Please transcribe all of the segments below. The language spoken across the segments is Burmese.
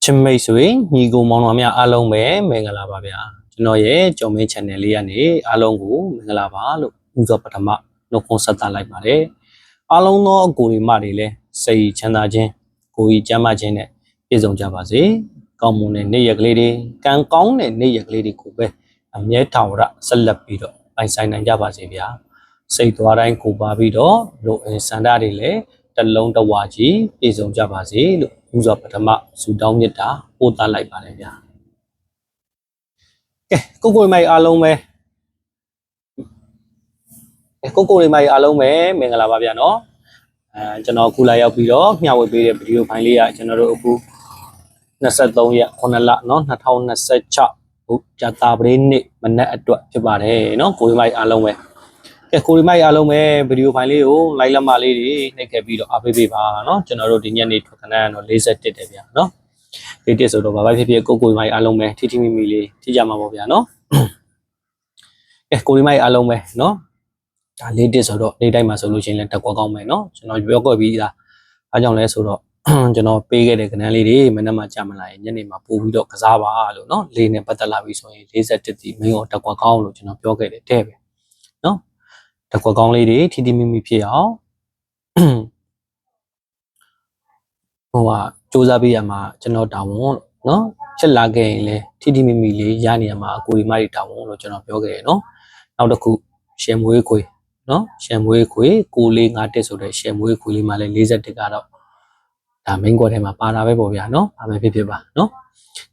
ချင်းမိတ်ဆွေညီကိုမောင်နှမများအားလုံးပဲမင်္ဂလာပါဗျာကျွန်တော်ရဲ့ကြော်မင်း channel လေးကနေအားလုံးကိုမင်္ဂလာပါလို့ဥစွာပထမနှုတ်ခွန်းဆက်သလိုက်ပါတယ်အားလုံးသောအကိုတွေမတွေလည်းစိတ်ချမ်းသာခြင်းကိုယ်ကြီးကျန်းမာခြင်းနဲ့ပြည့်စုံကြပါစေကောင်းမွန်တဲ့နေ့ရက်ကလေးတွေကံကောင်းတဲ့နေ့ရက်ကလေးတွေကိုပဲအမြဲထောင်ရဆက်လက်ပြီးတော့ပိုင်ဆိုင်နိုင်ကြပါစေဗျာစိတ်သွားတိုင်းကိုပါပြီးတော့လို့စန္ဒတွေလည်းတလုံးတဝါကြီးပြည့်စုံကြပါစေလို့ဥစွာပထမဆုတောင်းမြတ်တာပို့သလိုက်ပါတယ်ဗျာကဲကိုကိုမိုင်အားလုံးပဲကိုကိုမိုင်အားလုံးပဲမင်္ဂလာပါဗျာနော်ကျွန်တော်အခုလာရောက်ပြီးတော့မျှဝေပေးတဲ့ဗီဒီယိုဖိုင်လေးကကျွန်တော်တို့အခု23ရက်9လနော်2026ဟုတ်ကြာတာပရိနေ့မနက်အတွက်ဖြစ်ပါတယ်နော်ကိုမိုင်အားလုံးပဲကဲကိုမိုင်အားလုံးပဲဗီဒီယိုဖိုင်လေးကိုလိုက်လက်မလေးတွေနှိပ်ခဲ့ပြီးတော့အားပေးပေးပါနော်ကျွန်တော်တို့ဒီညနေထွက်ခဏတော့41တယ်ဗျာနော်41ဆိုတော့ဘာပဲဖြစ်ဖြစ်ကိုမိုင်အားလုံးပဲထိထိမိမိလေးထိကြမှာပေါ့ဗျာနော်ကဲကိုမိုင်အားလုံးပဲနော်ဒါ41ဆိုတော့နေ့တိုင်းမှာဆိုလို့ရှိရင်လည်းတက်ကွက်ကောင်းမယ်နော်ကျွန်တော်ပြောခဲ့ပြီးသားအားကြောင့်လဲဆိုတော့ကျွန်တော်ပေးခဲ့တဲ့ကဏ္ဍလေးတွေမနေ့မှကြာမလာရင်ညနေမှာပို့ပြီးတော့ကစားပါလို့နော်လေးနဲ့ပတ်သက်လာပြီဆိုရင်41တီမင်းရောတက်ကွက်ကောင်းလို့ကျွန်တော်ပြောခဲ့တယ်တဲ့ပဲနော်တက်ကွက်ကောင်းလေးတွေထိထိမိမိဖြစ်အောင်ဟိုကစူးစမ်းပေးရမှာကျွန်တော်တောင်းဝန်နော်ချက်လာခဲ့ရင်လည်းထိထိမိမိလေးရနေရမှာအကိုဒီမတွေတောင်းဝန်လို့ကျွန်တော်ပြောခဲ့တယ်နော်နောက်တစ်ခုရှယ်မွေးခွေနော်ရှယ်မွေးခွေ9451ဆိုတဲ့ရှယ်မွေးခွေလေးမှလည်း41ကတော့ဒါ main ကွက်ထဲမှာပါတာပဲပေါ့ဗျာနော်ဘာပဲဖြစ်ဖြစ်ပါနော်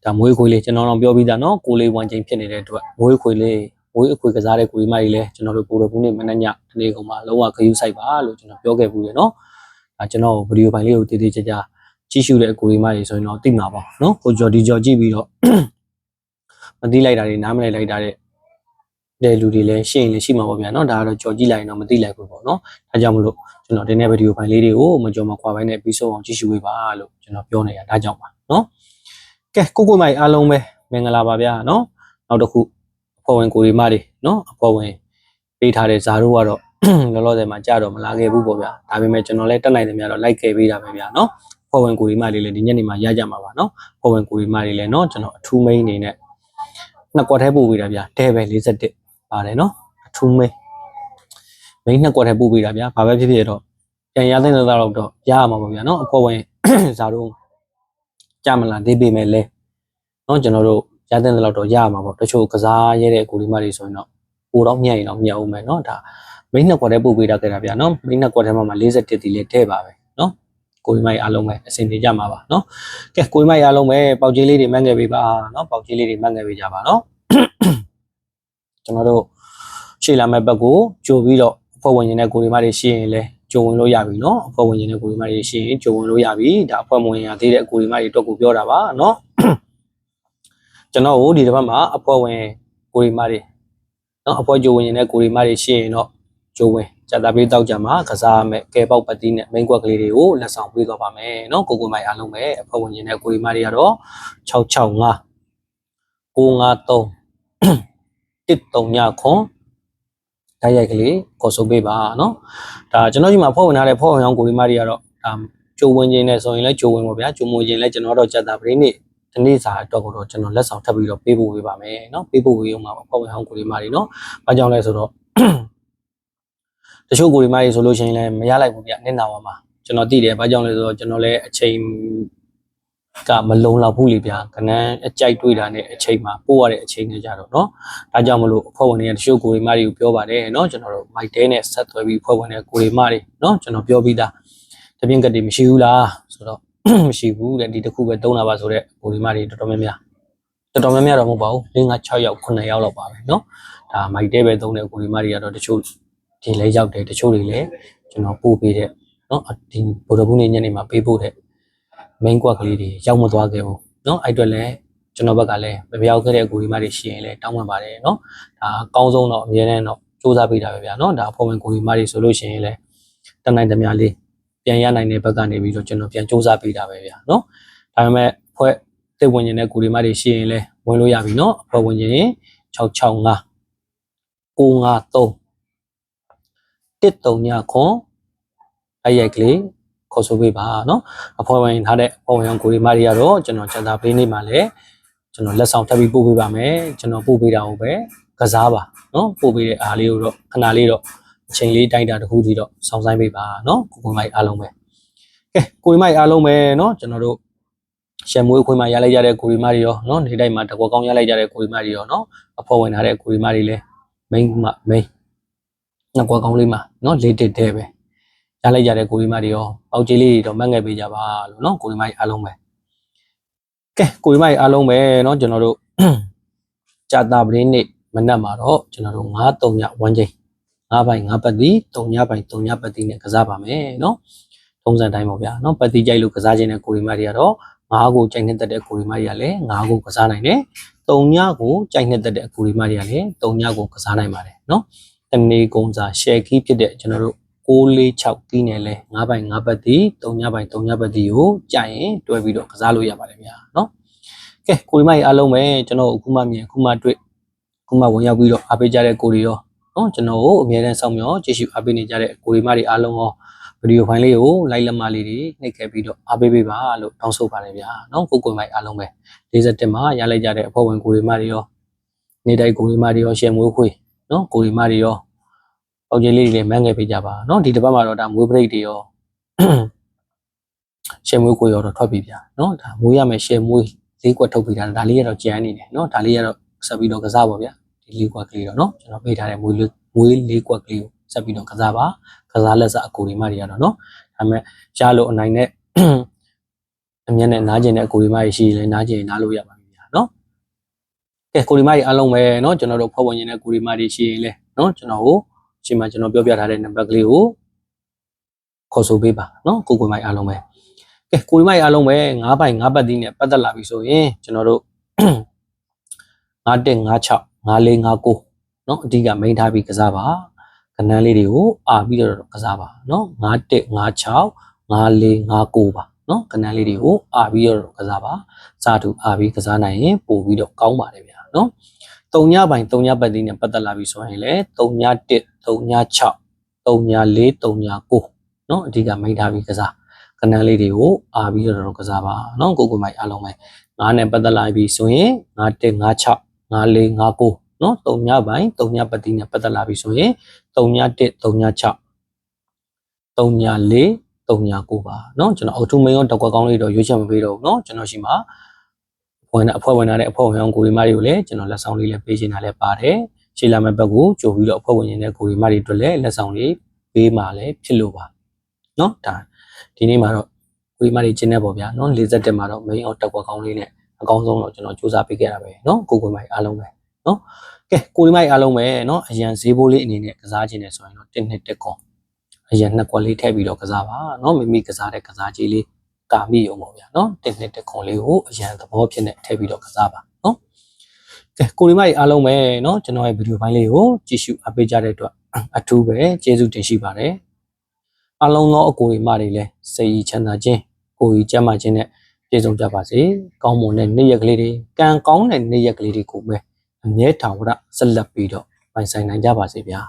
ဒါမွေးခွေလေးကျွန်တော်တော့ပြောပြီးသားနော်941ချိန်ဖြစ်နေတဲ့အတွက်မွေးခွေလေးမွေးအခွေကစားတဲ့ကိုဒီမကြီးလည်းကျွန်တော်တို့ပိုတော်ဘူးနေမနေ့ညတနေ့ကောင်မှလုံးဝခရူးဆိုင်ပါလို့ကျွန်တော်ပြောခဲ့ဘူးလေနော်ဒါကျွန်တော်ဗီဒီယိုဖိုင်လေးကိုတည်တည်ကြကြကြည့်ရှုတဲ့ကိုဒီမကြီးဆိုရင်တော့သိမှာပါနော်ကိုကြော်ဒီကြော်ကြည့်ပြီးတော့မသိလိုက်တာတွေနားမလည်လိုက်တာတဲ့လူတွေလည်းရှင်းရင်လည်းရှိမှာပေါ့ဗျာနော်ဒါကတော့ကြော်ကြည့်လိုက်ရင်တော့မသိလိုက်ဘူးပေါ့နော်ဒါကြောင့်မလို့ကျွန်တော်ဒီနေ့ဗီဒီယိုဖိုင်လေးတွေကိုမကြော်မခွာပိုင်းနဲ့ပြီးဆုံးအောင်ကြည့်ရှုပေးပါလို့ကျွန်တော်ပြောနေတာဒါကြောင့်ပါနော်ကဲကိုမိုင်အားလုံးပဲမင်္ဂလာပါဗျာနော်နောက်တစ်ခုအဖွဲ့ဝင်ကိုဒီမတွေနော်အဖွဲ့ဝင်ပေးထားတဲ့ဇာတို့ကတော့လောလောဆယ်မှာကြာတော့မလာခဲ့ဘူးပေါ့ဗျာဒါပေမဲ့ကျွန်တော်လည်းတက်နိုင်တယ်များတော့လိုက်ခဲ့ပေးတာပဲဗျာနော်အဖွဲ့ဝင်ကိုဒီမတွေလည်းဒီညနေမှာရကြမှာပါနော်အဖွဲ့ဝင်ကိုဒီမတွေလည်းနော်ကျွန်တော်အထူးမိန်းအနေနဲ့နှစ်ကွက်ထဲပို့ပေးတာဗျာတဲပဲ41ပါတယ်နော်အထူးမိန်းနှစ်ကွက်ထဲပို့ပေးတာဗျာဘာပဲဖြစ်ဖြစ်တော့ပြန်ရတဲ့တော့ရရမှာပေါ့ဗျာနော်အဖွဲ့ဝင်ဇာတို့ကြာမလာသေးပေမဲ့လဲနော်ကျွန်တော်တို့ရတဲ့တော့ရရမှာပေါ့တချို့ကစားရတဲ့ကိုဒီမတွေဆိုရင်တော့ပိုတော့ညံ့ရင်တော့ညံ့အောင်မယ်နော်ဒါမိန်းနှစ်ကွက်ထဲပို့ပေးတာခဲ့တာဗျာနော်မိန်းနှစ်ကွက်ထဲမှာ41တီလေးထဲပါပဲနော်ကိုဒီမိုင်အားလုံးပဲအဆင်ပြေကြမှာပါနော်ကဲကိုဒီမိုင်အားလုံးပဲပေါက်ကြီးလေးတွေမှတ်ငယ်ပေးပါနော်ပေါက်ကြီးလေးတွေမှတ်ငယ်ပေးကြပါနော်ကျွန်တော်တို့ရှေ့လာမဲ့ဘက်ကိုကြိုပြီးတော့အဖွဲ့ဝင်ရင်တဲ့ကိုဒီမိုင်တွေရှင်းရင်လဲကြိုဝင်လို့ရပြီနော်အဖွဲ့ဝင်ရင်တဲ့ကိုဒီမိုင်တွေရှင်းရင်ကြိုဝင်လို့ရပြီဒါအဖွဲ့ဝင်ရသေးတဲ့ကိုဒီမိုင်တွေတော့ကိုပြောတာပါနော်ကျွန်တော်တို့ဒီတစ်ပတ်မှာအဖွဲ့ဝင်ကိုဒီမိုင်တွေနော်အဖွဲ့ကြိုဝင်ရင်တဲ့ကိုဒီမိုင်တွေရှင်းရင်တော့ကြိုဝင်ဇာတာပေးတောက်ကြမှာကစားမဲ့ကဲပေါက်ပတ်တီးနဲ့မိန်းကွက်ကလေးတွေကိုလက်ဆောင်ပေးသွားပါမယ်နော်ကိုမိုင်အားလုံးပဲအဖွဲ့ဝင်ရင်တဲ့ကိုဒီမိုင်တွေကတော့665 953 139ခွန်တိုက်ရိုက်ကလေးခေါ်ဆိုပေးပါနော်ဒါကျွန်တော်ဒီမှာဖွဲ့ဝင်ထားတဲ့ဖွဲ့ဝင်အောင်ကိုဒီမိုင်တွေကတော့ဒါကြိုဝင်ခြင်းနဲ့ဆိုရင်လည်းကြိုဝင်ပါဗျာကြိုမဝင်ခြင်းလည်းကျွန်တော်တော့ဇာတာပရိနေ့ဒီနေ့စာအတွက်ကိုတော့ကျွန်တော်လက်ဆောင်ထပ်ပြီးတော့ပေးဖို့ပေးပါမယ်နော်ပေးဖို့ပေးအောင်ပါဖွဲ့ဝင်အောင်ကိုဒီမိုင်တွေနော်ဘာကြောင့်လဲဆိုတော့တချို့ကိုဒီမိုင်တွေဆိုလို့ရှိရင်လည်းမရလိုက်ဘူးဗျနစ်နာပါမှာကျွန်တော်သိတယ်ဘာကြောင့်လဲဆိုတော့ကျွန်တော်လည်းအချိန်ကမလုံလောက်ဘူးလေဗျာခဏအကြိုက်တွေ့တာနဲ့အချိန်မှာပို့ရတဲ့အချိန်တွေကြတော့เนาะဒါကြောင့်မလို့အဖွဲ့ဝင်တွေကတချို့ကိုဒီမိုင်တွေကိုပြောပါတယ်เนาะကျွန်တော်တို့မိုက်တဲနဲ့ဆက်သွယ်ပြီးအဖွဲ့ဝင်တဲ့ကိုဒီမိုင်တွေเนาะကျွန်တော်ပြောပြီးသားတပြင်းကတည်းမရှိဘူးလားဆိုတော့မရှိဘူးတဲ့ဒီတစ်ခုပဲသုံးတာပါဆိုတော့ကိုဒီမိုင်တွေတော်တော်များများတော့မဟုတ်ပါဘူး5 6ယောက်9ယောက်လောက်ပါပဲเนาะဒါမိုက်တဲပဲသုံးတဲ့ကိုဒီမိုင်တွေကတော့တချို့ဒီလဲရောက်တယ်တချို့တွေလည်းကျွန်တော်ပို့ပေးတဲ့เนาะဒီဗိုလ်တော်ဘူးနေညနေမှာပေးဖို့တဲ့ main ကွက်ကလေးတွေရောက်မသွားခဲ့ဘူးเนาะအဲ့အတွက်လည်းကျွန်တော်ဘက်ကလည်းမပြောက်ခဲ့တဲ့ကိုဒီမိုင်တွေရှိရင်လည်းတောင်းပန်ပါတယ်เนาะဒါအကောင်းဆုံးတော့အများနဲ့တော့စူးစမ်းပေးတာပဲဗျာเนาะဒါအဖွဲ့ဝင်ကိုဒီမိုင်တွေဆိုလို့ရှိရင်လည်းတနိုင်သမျှလေးပြန်ရနိုင်တဲ့ဘက်ကနေပြီးတော့ကျွန်တော်ပြန်စူးစမ်းပေးတာပဲဗျာเนาะဒါပေမဲ့ဖွဲ့သိဝင်ရင်တဲ့ကိုဒီမိုင်တွေရှိရင်လည်းဝင်လို့ရပြီเนาะအဖွဲ့ဝင်ရင်665 953 139ခွန်တိုက်ရိုက်ကလေး ခေါ်ဆိုပေးပါနော်အဖွဲ့ဝင်ထားတဲ့အဖွဲ့ဝင်ကိုရီမာရီကတော့ကျွန်တော်စံသာပေးနေမှာလဲကျွန်တော်လက်ဆောင်ထပ်ပြီးပို့ပေးပါမယ်ကျွန်တော်ပို့ပေးတာကိုပဲကစားပါနော်ပို့ပေးတဲ့အားလေးကိုတော့ခဏလေးတော့အချိန်လေးတိုက်တာတစ်ခုတည်းတော့စောင့်ဆိုင်ပေးပါနော်ကိုမိုက်အားလုံးပဲကဲကိုရီမိုက်အားလုံးပဲနော်ကျွန်တော်တို့ရှယ်မွေးခွေးမှာရလိုက်ကြတဲ့ကိုရီမာရီရောနော်နေတိုင်းမှာတကောကောင်းရလိုက်ကြတဲ့ကိုရီမာရီရောနော်အဖွဲ့ဝင်ထားတဲ့ကိုရီမာရီလဲမိန်းနှစ်ကောကောင်းလေးမှာနော်လေးတစ်တဲ့ပဲရလိုက်ကြတဲ့ကိုရီမာရီရောပေါက်ကြီးလေးတော့မှတ်ငယ်ပေးကြပါလို့နော်ကိုရီမာရီအားလုံးပဲကဲကိုရီမာရီအားလုံးပဲနော်ကျွန်တော်တို့ကြာတာပရင်းနေ့မနက်မှာတော့ကျွန်တော်တို့9-3ည1ချိန်9ပိုင်9ပတ်တီ3ညပိုင်3ညပတ်တီနဲ့ကစားပါမယ်နော်ထုံးစံတိုင်းပေါ့ဗျာနော်ပတ်တီကြိုက်လို့ကစားခြင်းတဲ့ကိုရီမာရီကတော့9ကိုကြိုက်နေတဲ့ကိုရီမာရီကလည်း9ကိုကစားနိုင်တယ်3ညကိုကြိုက်နေတဲ့ကိုရီမာရီကလည်း3ညကိုကစားနိုင်ပါတယ်နော်တနေ့ကုန်းစာ share key ဖြစ်တဲ့ကျွန်တော်တို့646ကီးနဲ့လဲ9ပိုင်9ပတ်တီ3ညပိုင်3ညပတ်တီကိုကြိုက်ရင်တွဲပြီးတော့ကစားလို့ရပါတယ်ဗျာနော်ကဲကိုရီမိုက်အားလုံးပဲကျွန်တော်အခုမှမြင်အခုမှတွေ့အခုမှဝင်ရောက်ပြီးတော့အားပေးကြတဲ့ကိုရီရောနော်ကျွန်တော်ကိုအမြဲတမ်းစောင့်မျှော်ကြည့်ရှုအားပေးနေကြတဲ့ကိုရီမတွေအားလုံးရောဗီဒီယိုဖိုင်လေးကိုလိုက်လက်မလေးတွေနှိပ်ခဲ့ပြီးတော့အားပေးပေးပါလို့တောင်းဆိုပါတယ်ဗျာနော်ကိုမိုက်အားလုံးပဲ47မှာရလိုက်ကြတဲ့အဖွဲ့ဝင်ကိုရီမတွေရောနေတိုင်းကိုရီမတွေရောရှယ်မွေးခွေနော်ကိုရီမတွေရောပေါက်ကြီးလေးတွေလည်းမန်းငယ်ပေးကြပါနော်ဒီတစ်ပတ်မှာတော့ဒါမွေးပရိတ်တွေရောရှယ်မွေးခွေရောတော့ထွက်ပြီဗျာနော်ဒါမွေးရမယ်ရှယ်မွေးလေးကွက်ထုတ်ပြီးတာဒါလေးကတော့ကြမ်းနေတယ်နော်ဒါလေးကတော့ဆက်ပြီးတော့ကစားပါဗျာဒီလေးကွက်ကလေးတော့နော်ကျွန်တော်ပေးထားတဲ့မွေးလေးကွက်ကလေးကိုဆက်ပြီးတော့ကစားပါကစားလက်စအကိုဒီမတွေကတော့နော်ဒါပေမဲ့ရလို့အနိုင်နဲ့အမျက်နဲ့နားကျင်တဲ့အကိုဒီမတွေရှိရင်လည်းနားကျင်နားလို့ရပါပြီဗျာနော်ကဲကိုဒီမတွေအားလုံးပဲနော်ကျွန်တော်တို့ဖောက်ဝင်နေတဲ့ကိုဒီမတွေရှိရင်လည်းနော်ကျွန်တော်ကိုအချိန်မှကျွန်တော်ပြောပြထားတဲ့နံပါတ်ကလေးကိုခေါ်ဆိုပေးပါနော်ကိုမိုက်အားလုံးပဲကဲကိုမိုက်အားလုံးပဲ9ပိုင်9ပတ်တီးနဲ့ပတ်သက်လာပြီဆိုရင်ကျွန်တော်တို့5156 5459နော်အဓိကမိန်ထားပြီးကစားပါကဏ္ဍလေးတွေကိုအာပြီးတော့ကစားပါနော်5156 5459ပါနော်ကဏ္ဍလေးတွေကိုအာပြီးတော့ကစားပါစာတူအာပြီးကစားနိုင်ရင်ပို့ပြီးတော့ကောင်းပါတယ်ဗျာနော်3ညပိုင်3ညပတ်တီးနဲ့ပတ်သက်လာပြီဆိုရင်လည်း3ည1 3ည6 3ည4 3ည9နော်အဓိကမိန်ထားပြီးကစားကဏ္ဍလေးတွေကိုအာပြီးတော့ကစားပါနော်ကိုမိုက်အားလုံးပဲ9နဲ့ပတ်သက်လာပြီဆိုရင်5156 5459နော်3ညပိုင်း3ညပတ်တီးနဲ့ပတ်သက်လာပြီဆိုရင်3ည1 3ည6 3ည4 3ည9ပါနော်ကျွန်တော်အော်တိုမင်းရောတက်ကွက်ကောင်းလေးတော့ရွေးချက်မပေးတော့ဘူးနော်ကျွန်တော်ရှိမှာအဖွဲ့ဝင်တဲ့အဖွဲ့ဝင်အောင်ကိုရီမာတွေကိုလည်းကျွန်တော်လက်ဆောင်လေးလည်းပေးချင်တာလည်းပါတယ်ရှေ့လာမဲ့ဘက်ကိုကြိုပြီးတော့အဖွဲ့ဝင်နေတဲ့ကိုရီမာတွေအတွက်လည်းလက်ဆောင်လေးပေးမှလည်းဖြစ်လို့ပါနော်ဒါဒီနေ့မှာတော့ကိုရီမာတွေကျင်းနေပေါ့ဗျာနော်47မှာတော့ main အောင်တက်ကွက်ကောင်းလေးနဲ့အကောင်းဆုံးတော့ကျွန်တော်စူးစမ်းပေးခဲ့တာပဲနော်ကိုမိုက်အားလုံးပဲနော်ကဲကိုမိုက်အားလုံးပဲနော်အရန်ဈေးဘိုးလေးအနေနဲ့ကစားခြင်းနဲ့ဆိုရင်တော့1နှစ်1ခွန်အရန်2ခွက်လေးထည့်ပြီးတော့ကစားပါနော်မိမိကစားတဲ့ကစားကြီးလေးကာမိရုံပေါ့ဗျာနော်1နှစ်1ခွန်လေးကိုအရန်သဘောဖြစ်နေထည့်ပြီးတော့ကစားပါနော်ကဲကိုမိုက်အားလုံးပဲနော်ကျွန်တော်ရဲ့ဗီဒီယိုဖိုင်လေးကိုကြည့်ရှုအားပေးကြတဲ့အတွက်အထူးပဲကျေးဇူးတင်ရှိပါတယ်အားလုံးသောအကိုတွေမတွေလည်းစိတ်ချမ်းသာခြင်းကိုယ်ကြီးကျန်းမာခြင်းနဲ့ပြည့်စုံကြပါစေကောင်းမွန်တဲ့နေ့ရက်ကလေးတွေကံကောင်းတဲ့နေ့ရက်ကလေးတွေကိုပဲအမြဲတမ်းဆက်လက်ပြီးတော့ပိုင်ဆိုင်နိုင်ကြပါစေဗျာ